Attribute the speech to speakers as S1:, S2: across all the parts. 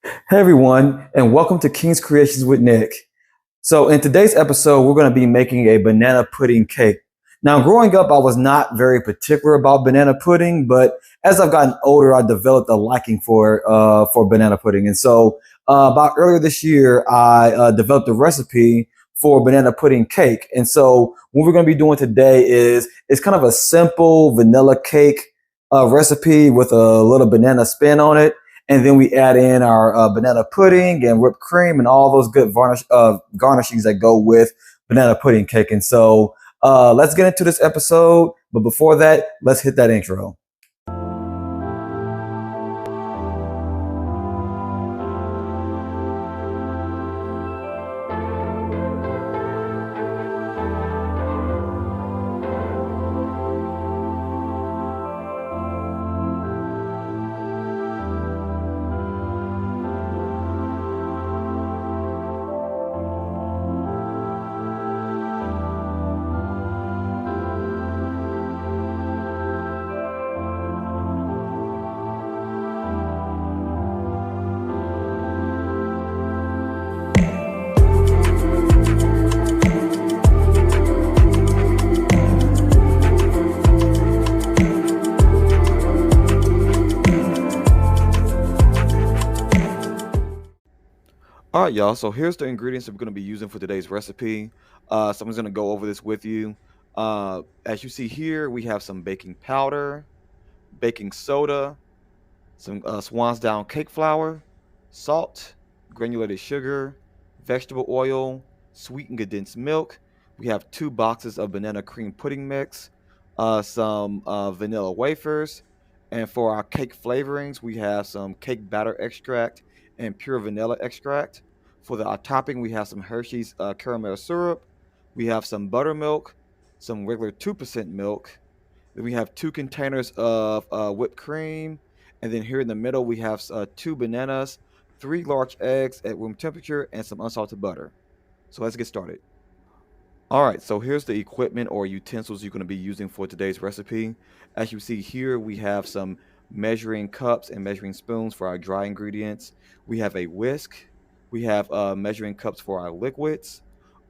S1: Hey everyone, and welcome to King's Creations with Nick. So, in today's episode, we're going to be making a banana pudding cake. Now, growing up, I was not very particular about banana pudding, but as I've gotten older, I developed a liking for banana pudding. And so, about earlier this year, I developed a recipe for banana pudding cake. And so, what we're going to be doing today is it's kind of a simple vanilla cake recipe with a little banana spin on it, and then we add in our banana pudding and whipped cream and all those good garnishings that go with banana pudding cake. And so let's get into this episode. But before that, let's hit that intro. All right, y'all. So here's the ingredients that we're going to be using for today's recipe. So I'm just going to go over this with you. As you see here, we have some baking powder, baking soda, some Swan's Down cake flour, salt, granulated sugar, vegetable oil, sweetened condensed milk. We have 2 boxes of banana cream pudding mix, some vanilla wafers, and for our cake flavorings, we have some cake batter extract and pure vanilla extract. For our topping, we have some Hershey's caramel syrup. We have some buttermilk, some regular 2% milk. Then we have 2 containers of whipped cream. And then here in the middle, we have 2 bananas, 3 large eggs at room temperature, and some unsalted butter. So let's get started. All right, so here's the equipment or utensils you're going to be using for today's recipe. As you see here, we have some measuring cups and measuring spoons for our dry ingredients. We have a whisk. We have measuring cups for our liquids.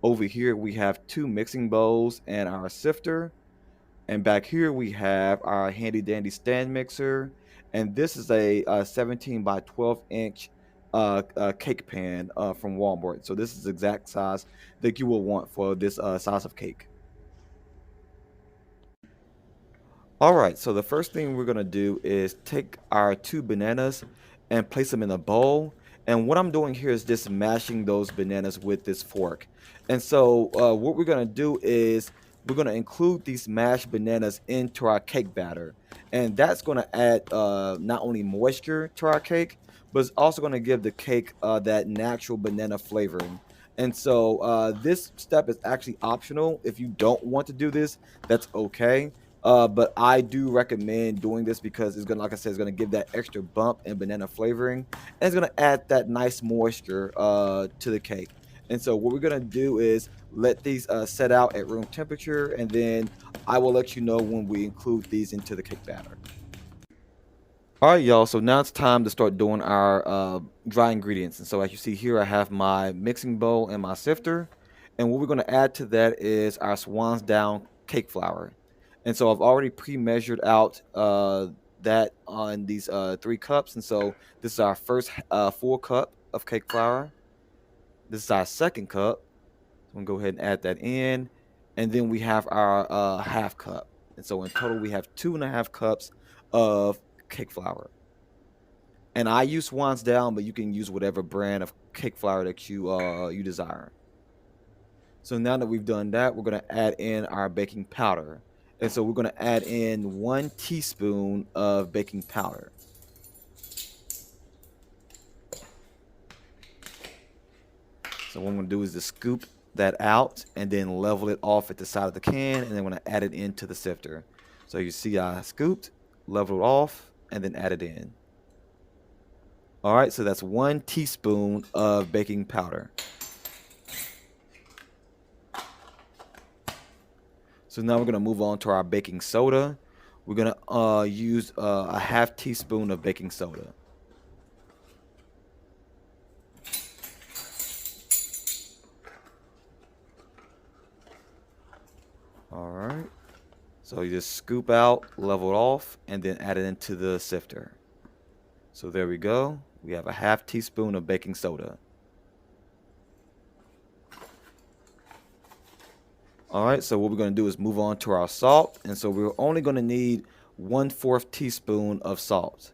S1: Over here, we have 2 mixing bowls and our sifter. And back here we have our handy dandy stand mixer. And this is a 17 by 12-inch cake pan from Walmart. So this is the exact size that you will want for this size of cake. All right, so the first thing we're gonna do is take our 2 bananas and place them in a bowl. And what I'm doing here is just mashing those bananas with this fork. And so what we're gonna do is we're gonna include these mashed bananas into our cake batter. And that's gonna add not only moisture to our cake, but it's also gonna give the cake that natural banana flavoring. And so this step is actually optional. If you don't want to do this, that's okay, but I do recommend doing this because it's gonna, like I said, it's gonna give that extra bump and banana flavoring, and it's gonna add that nice moisture to the cake. And so what we're gonna do is let these set out at room temperature, and then I will let you know when we include these into the cake batter. All right, y'all. So now it's time to start doing our dry ingredients. And so as you see here, I have my mixing bowl and my sifter. And what we're going to add to that is our Swan's Down cake flour. And so I've already pre-measured out that on these 3 cups. And so this is our first full cup of cake flour. This is our second cup. So I'm going to go ahead and add that in. And then we have our half cup. And so in total, we have 2.5 cups of cake flour. And I use Swan's Down, but you can use whatever brand of cake flour that you desire. So now that we've done that, we're going to add in our baking powder. And so we're going to add in 1 teaspoon of baking powder. So what I'm going to do is just scoop that out and then level it off at the side of the can, and then I'm going to add it into the sifter. So you see I scooped, leveled it off, and then add it in. All right, so that's 1 teaspoon of baking powder. So now we're going to move on to our baking soda. We're going to use a half teaspoon of baking soda. So you just scoop out, level it off, and then add it into the sifter. So there we go. We have a half teaspoon of baking soda. All right, so what we're going to do is move on to our salt. And so we're only going to need 1/4 teaspoon of salt.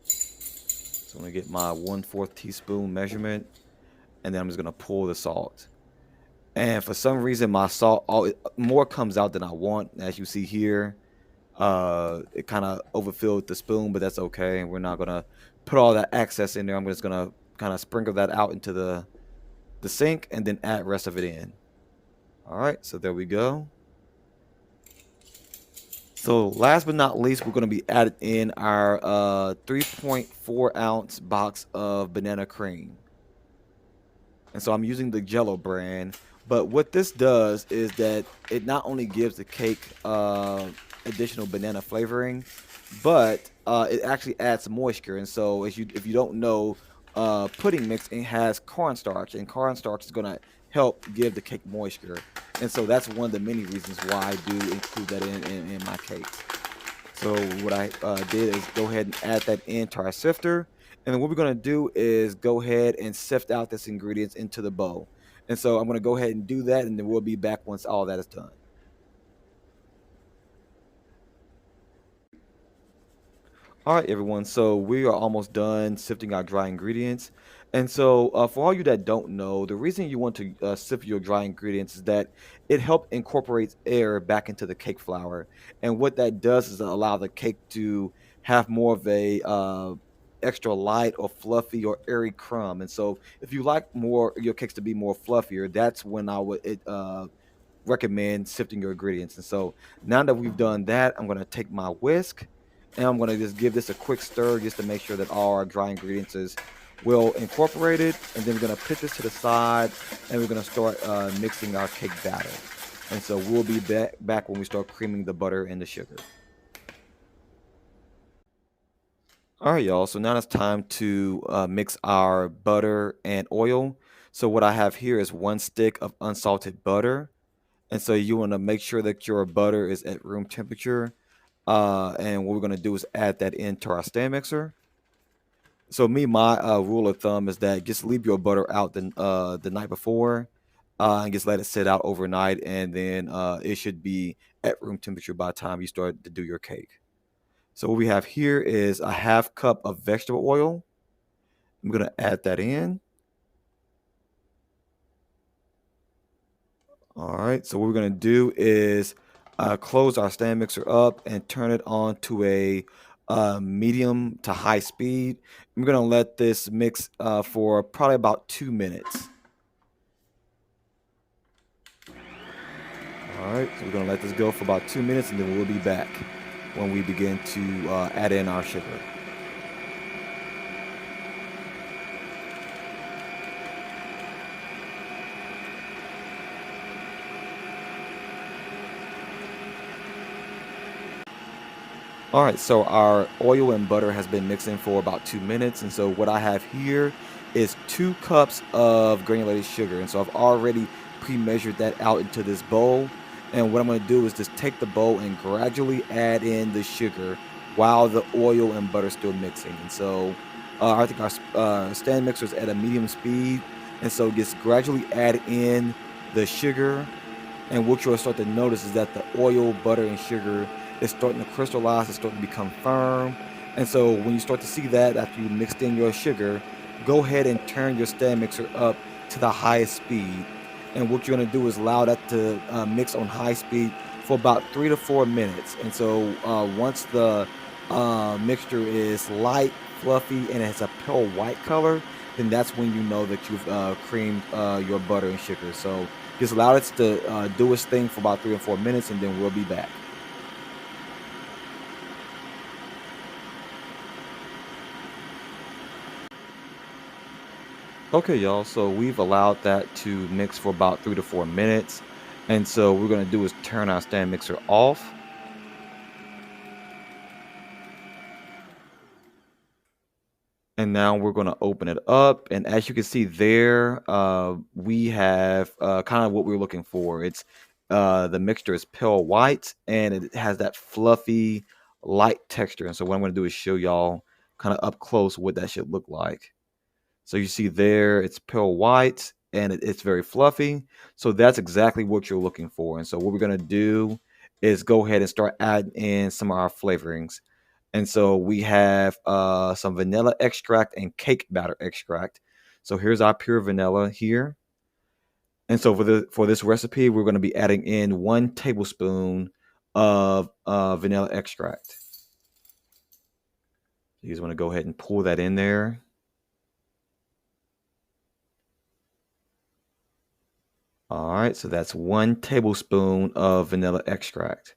S1: So I'm going to get my 1/4 teaspoon measurement, and then I'm just going to pour the salt. And for some reason, my salt more comes out than I want. As you see here, it kind of overfilled the spoon, but that's okay. We're not going to put all that excess in there. I'm just going to kind of sprinkle that out into the sink and then add rest of it in. All right, so there we go. So last but not least, we're going to be adding in our 3.4-ounce box of banana cream. And so I'm using the Jello brand. But what this does is that it not only gives the cake additional banana flavoring, but it actually adds moisture. And so if you don't know, pudding mix, it has cornstarch, and cornstarch is going to help give the cake moisture. And so that's one of the many reasons why I do include that in my cakes. So what I did is go ahead and add that into our sifter. And then what we're going to do is go ahead and sift out this ingredients into the bowl. And so I'm going to go ahead and do that, and then we'll be back once all that is done. All right, everyone. So we are almost done sifting our dry ingredients. And so, for all you that don't know, the reason you want to sift your dry ingredients is that it helps incorporate air back into the cake flour. And what that does is allow the cake to have more of a extra light or fluffy or airy crumb. And so, if you like more your cakes to be more fluffier, that's when I would recommend sifting your ingredients. And so now that we've done that, I'm going to take my whisk and I'm going to just give this a quick stir just to make sure that all our dry ingredients is well incorporated. And then we're going to put this to the side and we're going to start mixing our cake batter. And so we'll be back when we start creaming the butter and the sugar. All right, y'all. So now it's time to mix our butter and oil. So what I have here is 1 stick of unsalted butter. And so you want to make sure that your butter is at room temperature. And what we're going to do is add that into our stand mixer. So my rule of thumb is that just leave your butter out the night before and just let it sit out overnight. And then it should be at room temperature by the time you start to do your cake. So what we have here is a 1/2 cup of vegetable oil. I'm going to add that in. All right, so what we're going to do is close our stand mixer up and turn it on to a medium to high speed. I'm going to let this mix for probably about 2 minutes. All right, so we're going to let this go for about 2 minutes, and then we'll be back when we begin to add in our sugar. All right, so our oil and butter has been mixing for about 2 minutes. And so what I have here is 2 cups of granulated sugar. And so I've already pre-measured that out into this bowl. And what I'm going to do is just take the bowl and gradually add in the sugar while the oil and butter is still mixing. And so I think our stand mixer is at a medium speed. And so just gradually add in the sugar, and what you'll start to notice is that the oil, butter, and sugar is starting to crystallize, it's starting to become firm. And so when you start to see that after you mixed in your sugar, go ahead and turn your stand mixer up to the highest speed. And what you're going to do is allow that to mix on high speed for about 3 to 4 minutes. And so once the mixture is light, fluffy, and it has a pale white color, then that's when you know that you've creamed your butter and sugar. So just allow it to do its thing for about 3 or 4 minutes, and then we'll be back. Okay, y'all, so we've allowed that to mix for about 3 to 4 minutes. And so what we're going to do is turn our stand mixer off. And now we're going to open it up. And as you can see there, we have kind of what we're looking for. It's the mixture is pale white and it has that fluffy, light texture. And so what I'm going to do is show y'all kind of up close what that should look like. So you see there, it's pale white and it's very fluffy. So that's exactly what you're looking for. And so what we're going to do is go ahead and start adding in some of our flavorings. And so we have some vanilla extract and cake batter extract. So here's our pure vanilla here. And so for this recipe, we're going to be adding in 1 tablespoon of vanilla extract. You just want to go ahead and pour that in there. All right, so that's 1 tablespoon of vanilla extract.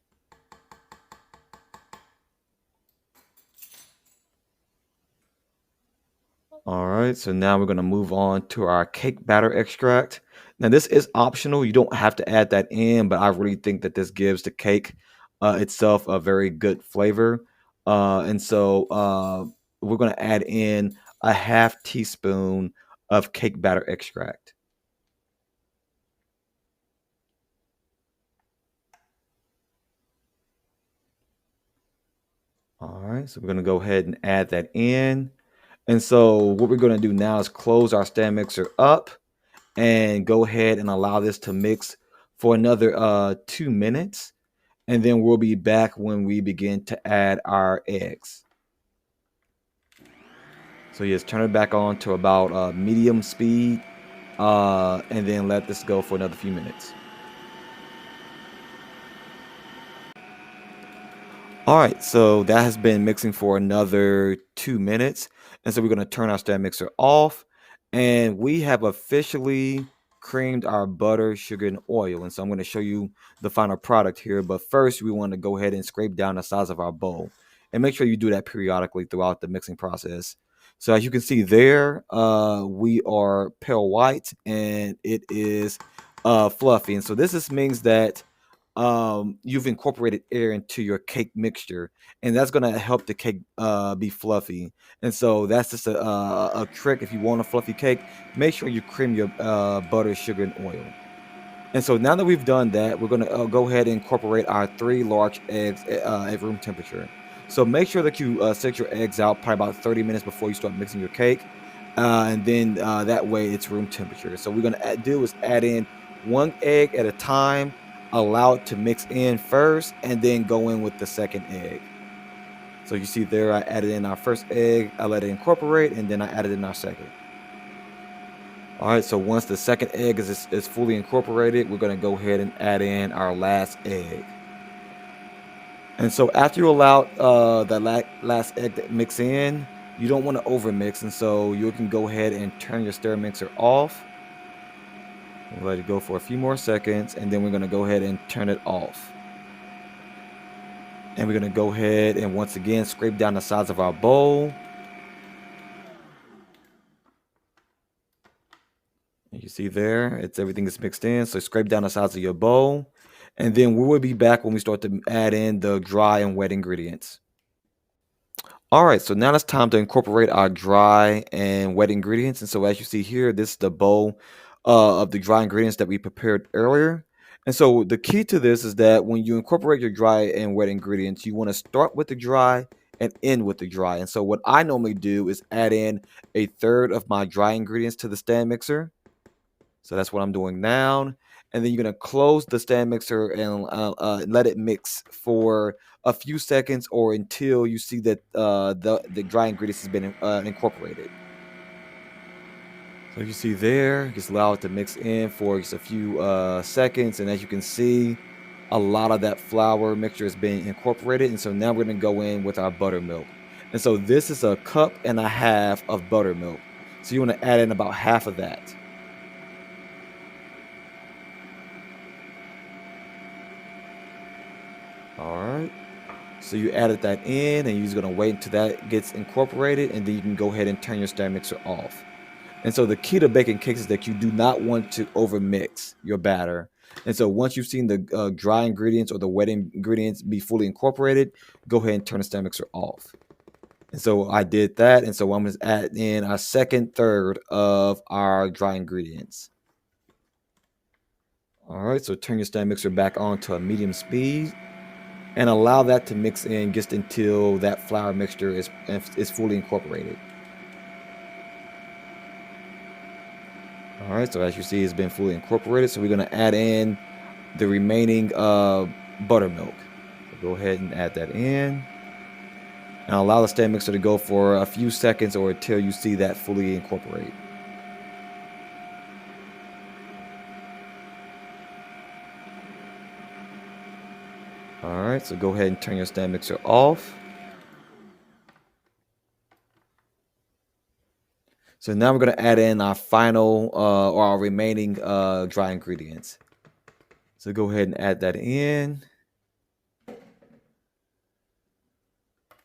S1: All right, so now we're going to move on to our cake batter extract. Now, this is optional. You don't have to add that in, but I really think that this gives the cake itself a very good flavor. And so we're going to add in a half teaspoon of cake batter extract. All right, so we're going to go ahead and add that in. And so what we're going to do now is close our stand mixer up and go ahead and allow this to mix for another 2 minutes. And then we'll be back when we begin to add our eggs. So yes, turn it back on to about medium speed and then let this go for another few minutes. All right, so that has been mixing for another 2 minutes. And so we're going to turn our stand mixer off. And we have officially creamed our butter, sugar, and oil. And so I'm going to show you the final product here. But first, we want to go ahead and scrape down the sides of our bowl. And make sure you do that periodically throughout the mixing process. So as you can see there, we are pale white and it is fluffy. And so this just means that you've incorporated air into your cake mixture, and that's going to help the cake be fluffy. And so that's just a trick. If you want a fluffy cake, make sure you cream your butter, sugar, and oil. And so now that we've done that, we're going to go ahead and incorporate our 3 large eggs at room temperature. So make sure that you set your eggs out probably about 30 minutes before you start mixing your cake. And then that way it's room temperature. So we're going to do is add in 1 egg at a time, allow it to mix in first, and then go in with the second egg. So you see there, I added in our first egg, I let it incorporate, and then I added in our second. All right, so once the second egg is fully incorporated, we're going to go ahead and add in our last egg. And so after you allow that last egg to mix in, you don't want to overmix, and so you can go ahead and turn your stir mixer off. We'll let it go for a few more seconds, and then we're going to go ahead and turn it off. And we're going to go ahead and once again scrape down the sides of our bowl. You see there, everything is mixed in. So scrape down the sides of your bowl. And then we will be back when we start to add in the dry and wet ingredients. All right, so now it's time to incorporate our dry and wet ingredients. And so as you see here, this is the bowl of the dry ingredients that we prepared earlier. And so the key to this is that when you incorporate your dry and wet ingredients, you want to start with the dry and end with the dry. And so what I normally do is add in 1/3 of my dry ingredients to the stand mixer. So that's what I'm doing now. And then you're going to close the stand mixer and let it mix for a few seconds or until you see that the dry ingredients has been incorporated. So you see there, just allow it to mix in for just a few seconds. And as you can see, a lot of that flour mixture is being incorporated. And so now we're going to go in with our buttermilk. And so this is 1.5 cups of buttermilk. So you want to add in about half of that. All right. So you added that in and you're just going to wait until that gets incorporated, and then you can go ahead and turn your stand mixer off. And so the key to baking cakes is that you do not want to overmix your batter. And so once you've seen the dry ingredients or the wet ingredients be fully incorporated, go ahead and turn the stand mixer off. And so I did that. And so I'm going to add in our second third of our dry ingredients. All right, so turn your stand mixer back on to a medium speed and allow that to mix in just until that flour mixture is fully incorporated. All right, so as you see, it's been fully incorporated. So we're going to add in the remaining buttermilk. So go ahead and add that in. And allow the stand mixer to go for a few seconds or until you see that fully incorporate. All right, so go ahead and turn your stand mixer off. So now we're going to add in our final or our remaining dry ingredients. So go ahead and add that in.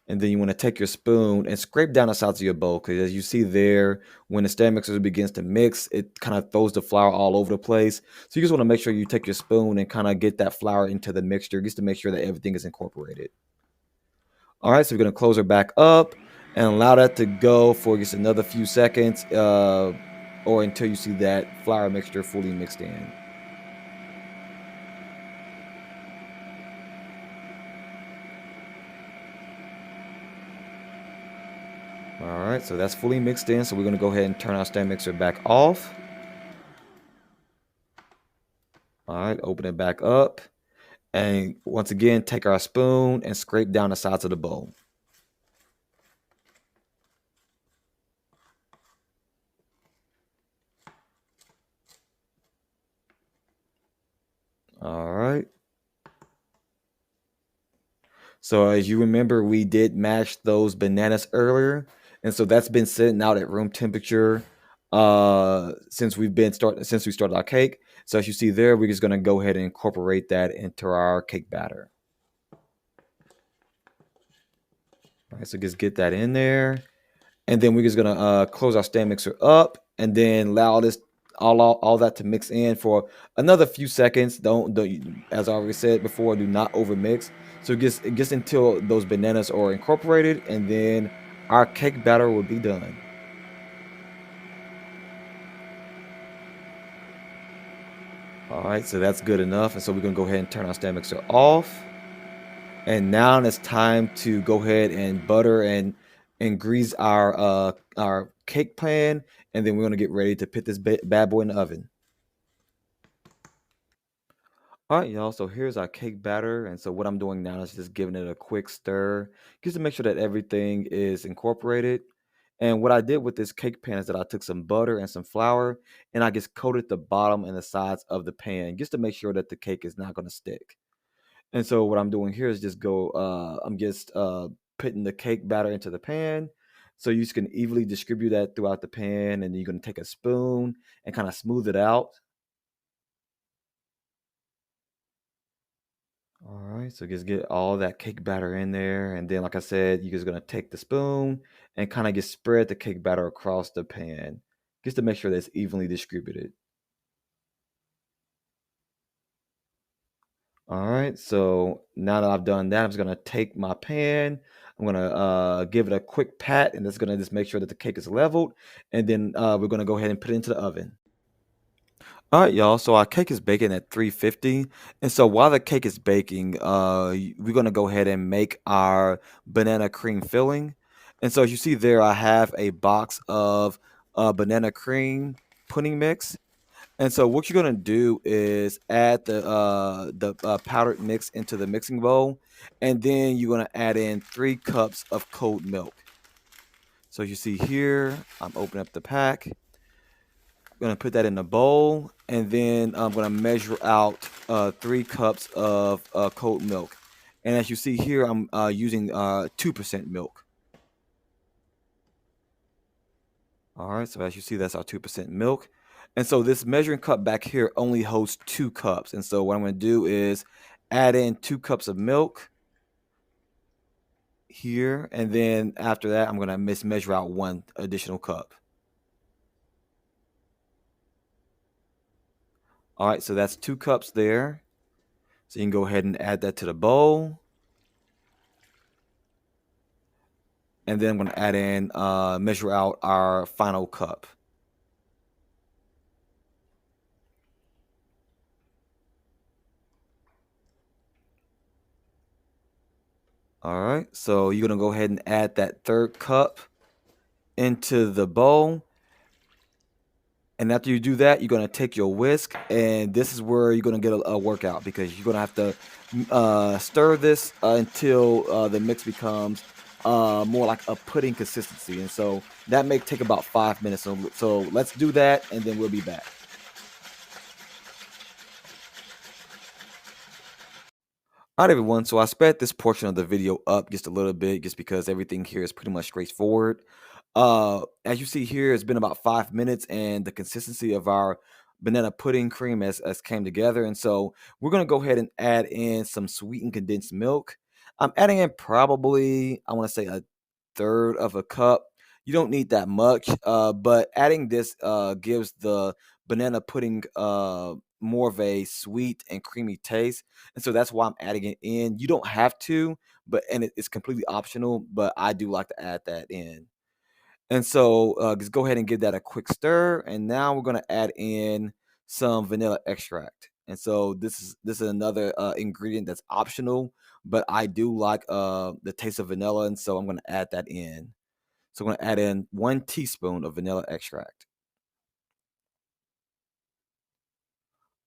S1: And then you want to take your spoon and scrape down the sides of your bowl, because as you see there, when the stand mixer begins to mix, it kind of throws the flour all over the place. So you just want to make sure you take your spoon and kind of get that flour into the mixture just to make sure that everything is incorporated. All right, so we're going to close her back up and allow that to go for just another few seconds or until you see that flour mixture fully mixed in. All right, so that's fully mixed in. So we're going to go ahead and turn our stand mixer back off. All right, open it back up. And once again, take our spoon and scrape down the sides of the bowl. All right. So as you remember, we did mash those bananas earlier. And so that's been sitting out at room temperature since we started our cake. So as you see there, we're just going to go ahead and incorporate that into our cake batter. All right, so just get that in there. And then we're just gonna close our stand mixer up and then allow this all that to mix in for another few seconds. Don't, as I already said before, do not over mix. So just until those bananas are incorporated, and then our cake batter will be done. All right, so that's good enough. And so we're gonna go ahead and turn our stand mixer off. And now it's time to go ahead and butter and grease our cake pan, and then we're gonna get ready to put this bad boy in the oven. All right, y'all. So here's our cake batter, and so what I'm doing now is just giving it a quick stir, just to make sure that everything is incorporated. And what I did with this cake pan is that I took some butter and some flour, and I just coated the bottom and the sides of the pan, just to make sure that the cake is not going to stick. And so what I'm doing here is I'm just putting the cake batter into the pan. So you just can evenly distribute that throughout the pan, and you're going to take a spoon and kind of smooth it out. All right, so just get all that cake batter in there. And then, like I said, you're just going to take the spoon and kind of just spread the cake batter across the pan, just to make sure that it's evenly distributed. All right, so now that I've done that, I'm just gonna take my pan. I'm gonna give it a quick pat, and it's gonna just make sure that the cake is leveled. And then we're gonna go ahead and put it into the oven. All right, y'all. So our cake is baking at 350, and so while the cake is baking, we're gonna go ahead and make our banana cream filling. And so as you see there, I have a box of banana cream pudding mix. And so what you're gonna do is add the powdered mix into the mixing bowl, and then you're gonna add in 3 cups of cold milk. So you see here, I'm opening up the pack. I'm gonna put that in the bowl, and then I'm gonna measure out 3 cups of cold milk. And as you see here, I'm using 2% milk. All right, so as you see, that's our 2% milk. And so this measuring cup back here only holds 2 cups. And so what I'm going to do is add in 2 cups of milk here. And then after that, I'm going to measure out 1 additional cup. All right, so that's 2 cups there. So you can go ahead and add that to the bowl. And then I'm gonna add in, measure out our final cup. All right, so you're gonna go ahead and add that third cup into the bowl. And after you do that, you're gonna take your whisk, and this is where you're gonna get a workout because you're gonna have to stir this until the mix becomes more like a pudding consistency. And so that may take about 5 minutes. So let's do that, and then we'll be back. Alright, everyone. So I sped this portion of the video up just a little bit, just because everything here is pretty much straightforward. As you see here, it's been about 5 minutes, and the consistency of our banana pudding cream has came together. And so we're gonna go ahead and add in some sweetened condensed milk. I'm adding in probably, I want to say, a third of a cup. You don't need that much, but adding this gives the banana pudding more of a sweet and creamy taste, and so that's why I'm adding it in. You don't have to, but it's completely optional, but I do like to add that in. And so just go ahead and give that a quick stir, and now we're gonna add in some vanilla extract. And so this is another ingredient that's optional, but I do like the taste of vanilla, and so I'm gonna add that in. So I'm gonna add in 1 teaspoon of vanilla extract.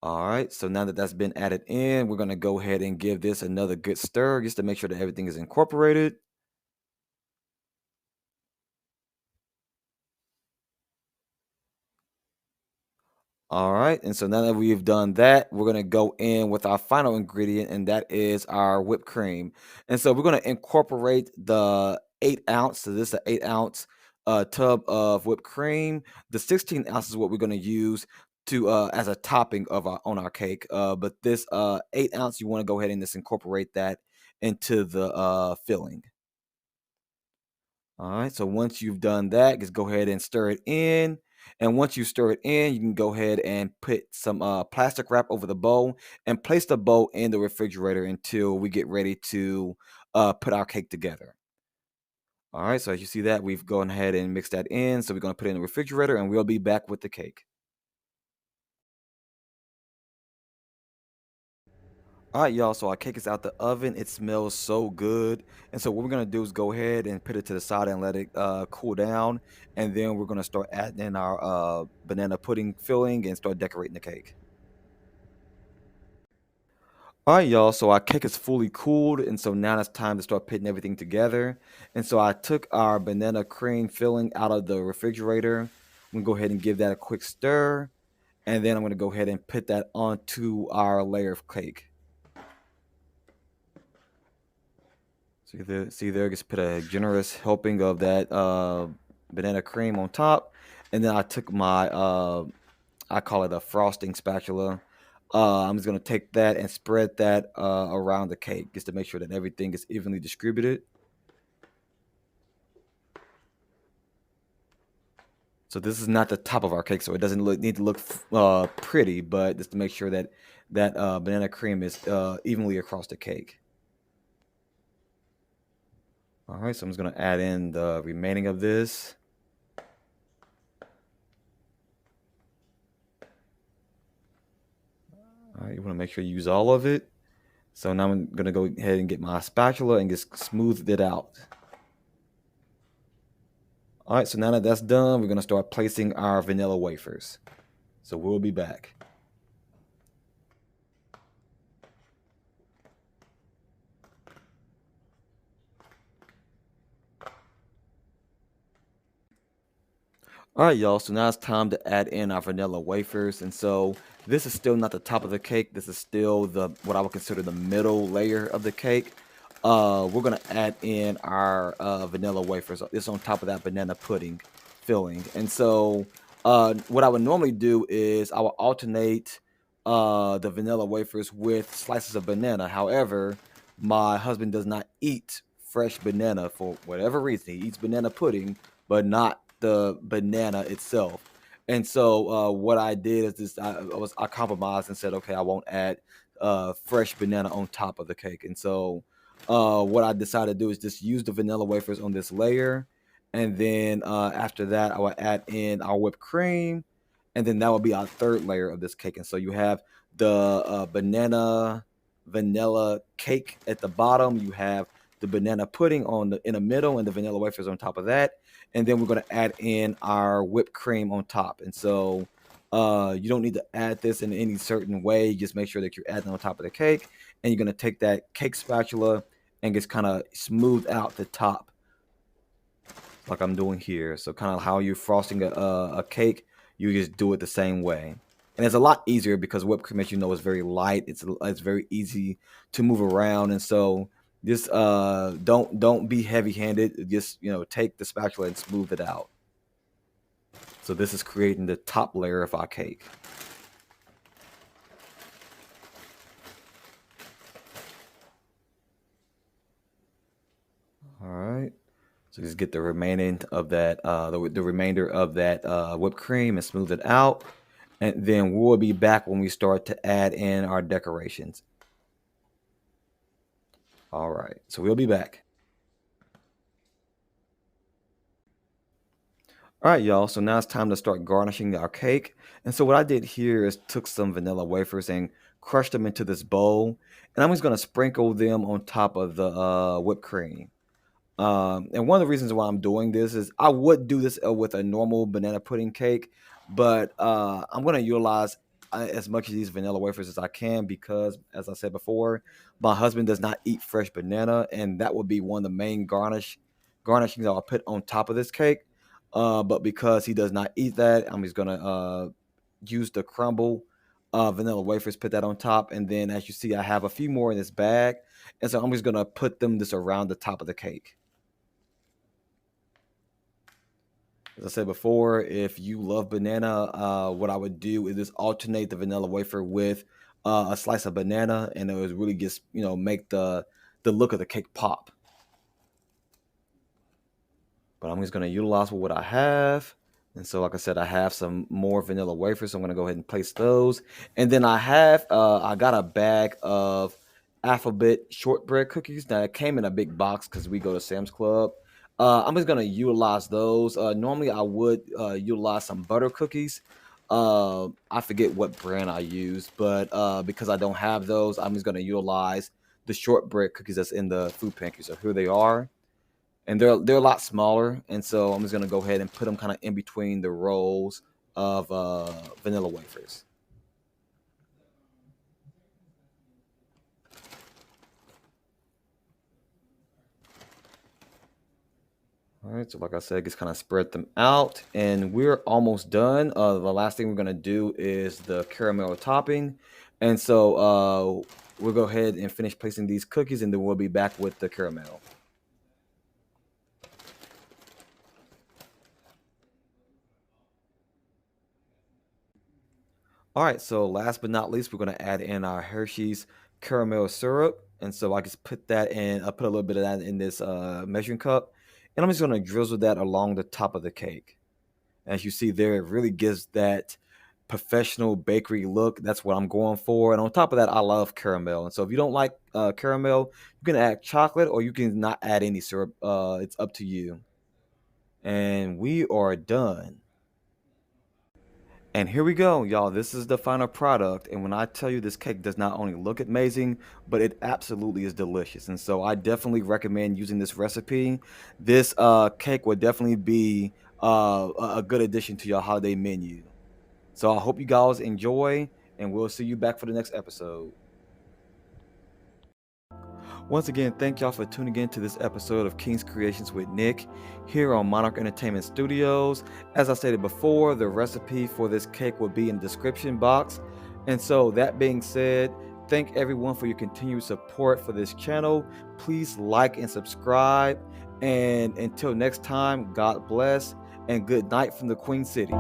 S1: All right, so now that that's been added in, we're gonna go ahead and give this another good stir just to make sure that everything is incorporated. All right, and so now that we've done that, we're gonna go in with our final ingredient, and that is our whipped cream. And so we're gonna incorporate the 8 ounce. So this is an 8 ounce tub of whipped cream. The 16 ounces is what we're gonna use to as a topping of our on our cake. But this 8 ounce, you want to go ahead and just incorporate that into the filling. All right, so once you've done that, just go ahead and stir it in. And once you stir it in, you can go ahead and put some plastic wrap over the bowl and place the bowl in the refrigerator until we get ready to put our cake together. All right, so as you see that, we've gone ahead and mixed that in. So we're going to put it in the refrigerator, and we'll be back with the cake. All right, y'all. So our cake is out the oven. It smells so good. And so what we're gonna do is go ahead and put it to the side and let it cool down. And then we're gonna start adding in our banana pudding filling and start decorating the cake. All right, y'all. So our cake is fully cooled, and so now it's time to start putting everything together. And so I took our banana cream filling out of the refrigerator. I'm gonna go ahead and give that a quick stir, and then I'm gonna go ahead and put that onto our layer of cake. See there, just put a generous helping of that banana cream on top, and then I took my I call it a frosting spatula. I'm just gonna take that and spread that around the cake just to make sure that everything is evenly distributed. So this is not the top of our cake, so it doesn't need to look pretty, but just to make sure that that banana cream is evenly across the cake. All right, so I'm just gonna add in the remaining of this. All right, you want to make sure you use all of it. So now I'm gonna go ahead and get my spatula and just smooth it out. All right, so now that that's done, we're gonna start placing our vanilla wafers. So we'll be back. All right, y'all. So now it's time to add in our vanilla wafers. And so this is still not the top of the cake. This is still the what I would consider the middle layer of the cake. We're gonna add in our vanilla wafers. It's on top of that banana pudding filling. And so what I would normally do is I will alternate the vanilla wafers with slices of banana. However, my husband does not eat fresh banana for whatever reason. He eats banana pudding, but not the banana itself. And so what I did is this: I compromised and said, okay, I won't add fresh banana on top of the cake. And so what I decided to do is just use the vanilla wafers on this layer, and then after that, I will add in our whipped cream, and then that will be our third layer of this cake. And so you have the banana vanilla cake at the bottom. You have the banana pudding on the in the middle, and the vanilla wafers on top of that. And then we're going to add in our whipped cream on top. And so you don't need to add this in any certain way. Just make sure that you're adding on top of the cake, and you're going to take that cake spatula and just kind of smooth out the top like I'm doing here. So kind of how you're frosting a cake, you just do it the same way. And it's a lot easier because whipped cream, as you know, is very light. It's very easy to move around, and so just don't be heavy-handed. Just take the spatula and smooth it out. So this is creating the top layer of our cake. All right. So just get the remaining of that, the remainder of that whipped cream and smooth it out. And then we'll be back when we start to add in our decorations. All right. So we'll be back. All right, y'all. So now it's time to start garnishing our cake. And so what I did here is took some vanilla wafers and crushed them into this bowl. And I'm just going to sprinkle them on top of the whipped cream. And one of the reasons why I'm doing this is I would do this with a normal banana pudding cake, but I'm going to utilize as much of these vanilla wafers as I can because, as I said before, my husband does not eat fresh banana, and that would be one of the main garnishings I'll put on top of this cake. But because he does not eat that, I'm just going to use the crumble vanilla wafers, put that on top, and then as you see, I have a few more in this bag, and so I'm just going to put them just around the top of the cake. As I said before, if you love banana, what I would do is just alternate the vanilla wafer with a slice of banana, and it would really just make the look of the cake pop. But I'm just going to utilize what I have. And so, like I said, I have some more vanilla wafers, so I'm going to go ahead and place those. And then I got a bag of alphabet shortbread cookies that came in a big box because we go to Sam's Club. I'm just going to utilize those. Normally, I would utilize some butter cookies. I forget what brand I use, but because I don't have those, I'm just going to utilize the shortbread cookies that's in the food pantry. So here they are. And they're a lot smaller, and so I'm just gonna go ahead and put them kind of in between the rolls of vanilla wafers. All right, so like I said, just kind of spread them out, and we're almost done. The last thing we're gonna do is the caramel topping, and so we'll go ahead and finish placing these cookies, and then we'll be back with the caramel. All right, so last but not least, we're going to add in our Hershey's caramel syrup. And so I just put that in, I put a little bit of that in this measuring cup. And I'm just going to drizzle that along the top of the cake. As you see there, it really gives that professional bakery look. That's what I'm going for. And on top of that, I love caramel. And so if you don't like caramel, you can add chocolate or you can not add any syrup. It's up to you. And we are done. And here we go, y'all. This is the final product. And when I tell you this cake does not only look amazing, but it absolutely is delicious. And so I definitely recommend using this recipe. This cake would definitely be a good addition to your holiday menu. So I hope you guys enjoy, and we'll see you back for the next episode. Once again, thank y'all for tuning in to this episode of King's Creations with Nick here on Monarch Entertainment Studios. As I stated before, the recipe for this cake will be in the description box. And so, that being said, thank everyone for your continued support for this channel. Please like and subscribe. And until next time, God bless and good night from the Queen City.